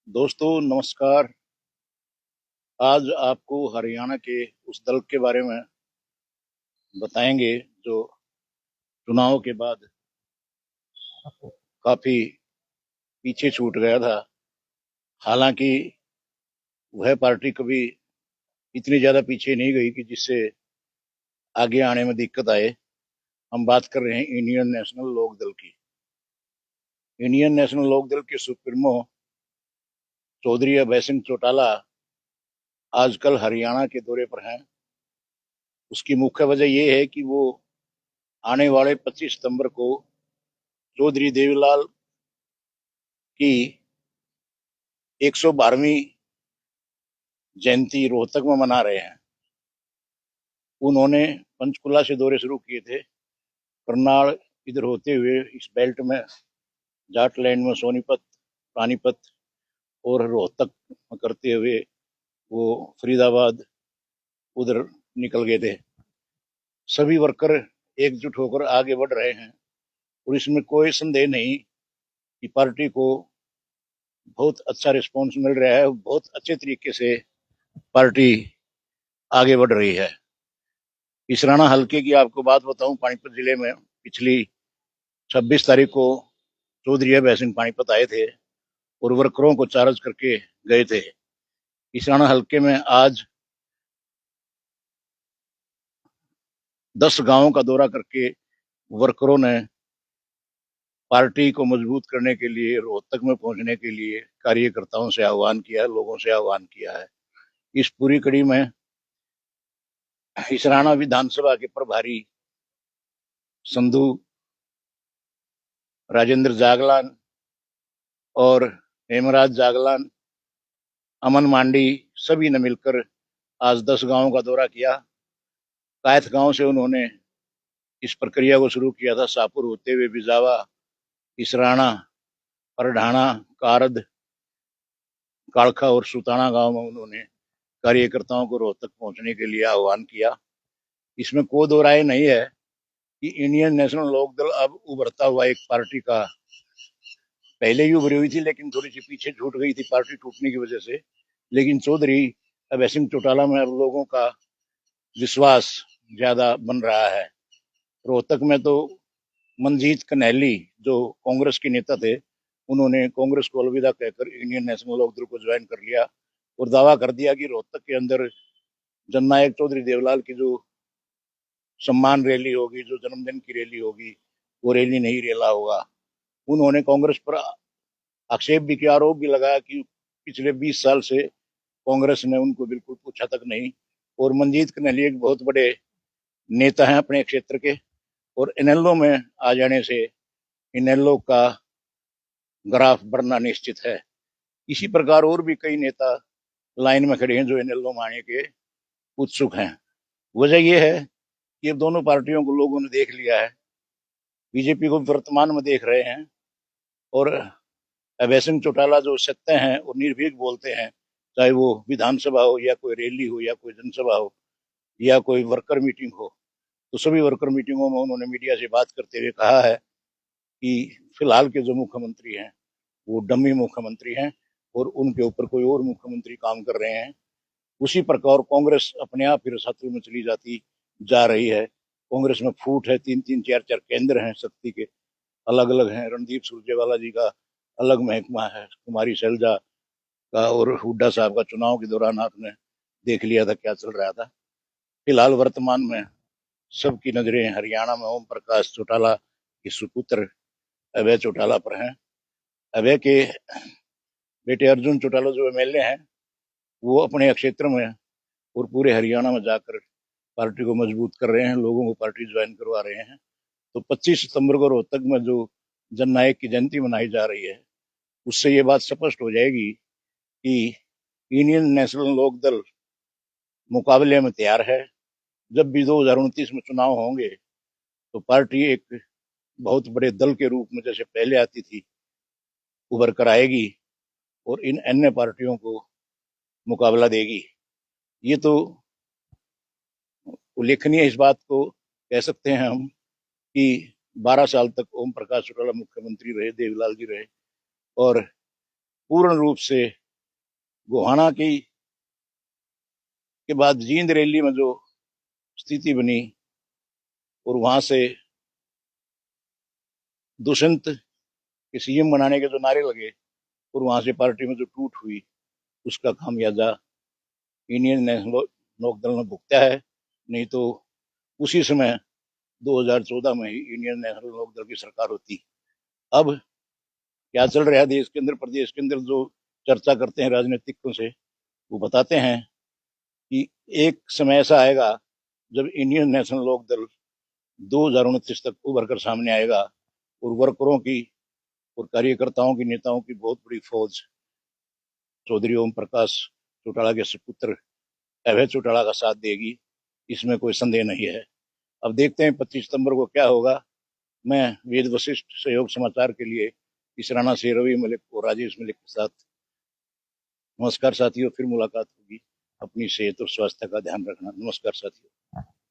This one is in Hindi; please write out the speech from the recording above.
दोस्तों नमस्कार। आज आपको हरियाणा के उस दल के बारे में बताएंगे जो चुनाव के बाद काफी पीछे छूट गया था। हालांकि वह पार्टी कभी इतनी ज्यादा पीछे नहीं गई कि जिससे आगे आने में दिक्कत आए। हम बात कर रहे हैं इंडियन नेशनल लोक दल की। इंडियन नेशनल लोक दल के सुप्रीमो चौधरी अभय सिंह चौटाला आजकल हरियाणा के दौरे पर हैं। उसकी मुख्य वजह यह है कि वो आने वाले 25 सितंबर को चौधरी देवीलाल की 112वीं जयंती रोहतक में मना रहे हैं। उन्होंने पंचकुला से दौरे शुरू किए थे। करनाल इधर होते हुए इस बेल्ट में जाटलैंड में सोनीपत, पानीपत और रोहतक करते हुए वो फरीदाबाद उधर निकल गए थे। सभी वर्कर एकजुट होकर आगे बढ़ रहे हैं और इसमें कोई संदेह नहीं कि पार्टी को बहुत अच्छा रिस्पांस मिल रहा है। बहुत अच्छे तरीके से पार्टी आगे बढ़ रही है। इसराना हलके की आपको बात बताऊं, पानीपत जिले में पिछली 26 तारीख को चौधरी अभय सिंह पानीपत आए थे और वर्करों को चार्ज करके गए थे। इसराना हलके में आज 10 गांवों का दौरा करके वर्करों ने पार्टी को मजबूत करने के लिए रोहतक में पहुंचने के लिए कार्यकर्ताओं से आह्वान किया है, लोगों से आह्वान किया है। इस पूरी कड़ी में इसराना विधानसभा के प्रभारी संधू राजेंद्र जागलान और हेमराज जागलान, अमन मांडी, सभी ने मिलकर आज 10 गांवों का दौरा किया। कायथ गांव से उन्होंने इस प्रक्रिया को शुरू किया था। शाहपुर होते हुए बिजावा, इसराना, परढाणा, कारद, काड़खा और सुताना गांव में उन्होंने कार्यकर्ताओं को रोहतक पहुंचने के लिए आह्वान किया। इसमें कोई दो राय नहीं है कि इंडियन नेशनल लोक दल अब उभरता हुआ एक पार्टी का, पहले ही उभरी हुई थी लेकिन थोड़ी सी पीछे छूट गई थी पार्टी टूटने की वजह से। लेकिन चौधरी अभय सिंह चौटाला में अब लोगों का विश्वास ज्यादा बन रहा है। रोहतक में तो मनजीत कन्हैली जो कांग्रेस के नेता थे, उन्होंने कांग्रेस को अलविदा कहकर इंडियन नेशनल लोक दल को ज्वाइन कर लिया और दावा कर दिया कि रोहतक के अंदर जननायक चौधरी देवलाल की जो सम्मान रैली होगी, जो जन्मदिन की रैली होगी, वो रैली नहीं रेला होगा। उन्होंने कांग्रेस पर आक्षेप भी किया, आरोप भी लगाया कि पिछले 20 साल से कांग्रेस ने उनको बिल्कुल पूछा तक नहीं। और मनजीत कन्हैली एक बहुत बड़े नेता हैं अपने क्षेत्र के, और इनेलो में आ जाने से इनेलो का ग्राफ बढ़ना निश्चित है। इसी प्रकार और भी कई नेता लाइन में खड़े हैं जो इनेलो में आने के उत्सुक हैं। वजह यह है कि अब दोनों पार्टियों को लोगों ने देख लिया है। बीजेपी को वर्तमान में देख रहे हैं और अभय सिंह चौटाला जो सत्य हैं और निर्भीक बोलते हैं, चाहे वो विधानसभा हो या कोई रैली हो या कोई जनसभा हो या कोई वर्कर मीटिंग हो, तो सभी वर्कर मीटिंगों में उन्होंने मीडिया से बात करते हुए कहा है कि फिलहाल के जो मुख्यमंत्री हैं वो डमी मुख्यमंत्री हैं और उनके ऊपर कोई और मुख्यमंत्री काम कर रहे हैं। उसी प्रकार कांग्रेस अपने आप ही रसातल में चली जाती जा रही है। कांग्रेस में फूट है, तीन तीन चार चार केंद्र हैं शक्ति के, अलग अलग हैं। रणदीप सुरजेवाला जी का अलग महकमा है, कुमारी शैलजा का, और हुड्डा साहब का चुनाव के दौरान आपने देख लिया था क्या चल रहा था। फिलहाल वर्तमान में सबकी नजरें हरियाणा में ओम प्रकाश चौटाला के सुपुत्र अभय चौटाला पर हैं। अभय के बेटे अर्जुन चौटाला जो एमएलए हैं, वो अपने क्षेत्र में और पूरे हरियाणा में जाकर पार्टी को मजबूत कर रहे हैं, लोगों को पार्टी ज्वाइन करवा रहे हैं। तो 25 सितंबर को रोहतक में जो जननायक की जयंती मनाई जा रही है, उससे ये बात स्पष्ट हो जाएगी कि इंडियन नेशनल लोक दल मुकाबले में तैयार है। जब भी 2029 में चुनाव होंगे तो पार्टी एक बहुत बड़े दल के रूप में जैसे पहले आती थी उभर कर आएगी और इन अन्य पार्टियों को मुकाबला देगी। ये तो उल्लेखनीय इस बात को कह सकते हैं हम कि 12 साल तक ओम प्रकाश चौटाला मुख्यमंत्री रहे, देवीलाल जी रहे, और पूर्ण रूप से गोहाना की के बाद जींद रैली में जो स्थिति बनी और वहां से दुष्यंत के सीएम बनाने के जो नारे लगे और वहां से पार्टी में जो टूट हुई, उसका खामियाजा इंडियन नेशनल लोकदल ने भुगता है। नहीं तो उसी समय 2014 में ही इंडियन नेशनल लोकदल की सरकार होती। अब क्या चल रहा है देश के अंदर, प्रदेश के अंदर, जो चर्चा करते हैं राजनीतिकों से, वो बताते हैं कि एक समय ऐसा आएगा जब इंडियन नेशनल लोकदल 2029 तक उभर कर सामने आएगा और वर्करों की और कार्यकर्ताओं की, नेताओं की बहुत बड़ी फौज चौधरी ओम प्रकाश चौटाला के सुपुत्र अभय चौटाला का साथ देगी। इसमें कोई संदेह नहीं है। अब देखते हैं 25 सितंबर को क्या होगा। मैं वेद वशिष्ठ सहयोग समाचार के लिए इस राणा से रवि मलिक और राजेश मलिक के साथ। नमस्कार साथियों, फिर मुलाकात होगी। अपनी सेहत और स्वास्थ्य का ध्यान रखना। नमस्कार साथियों।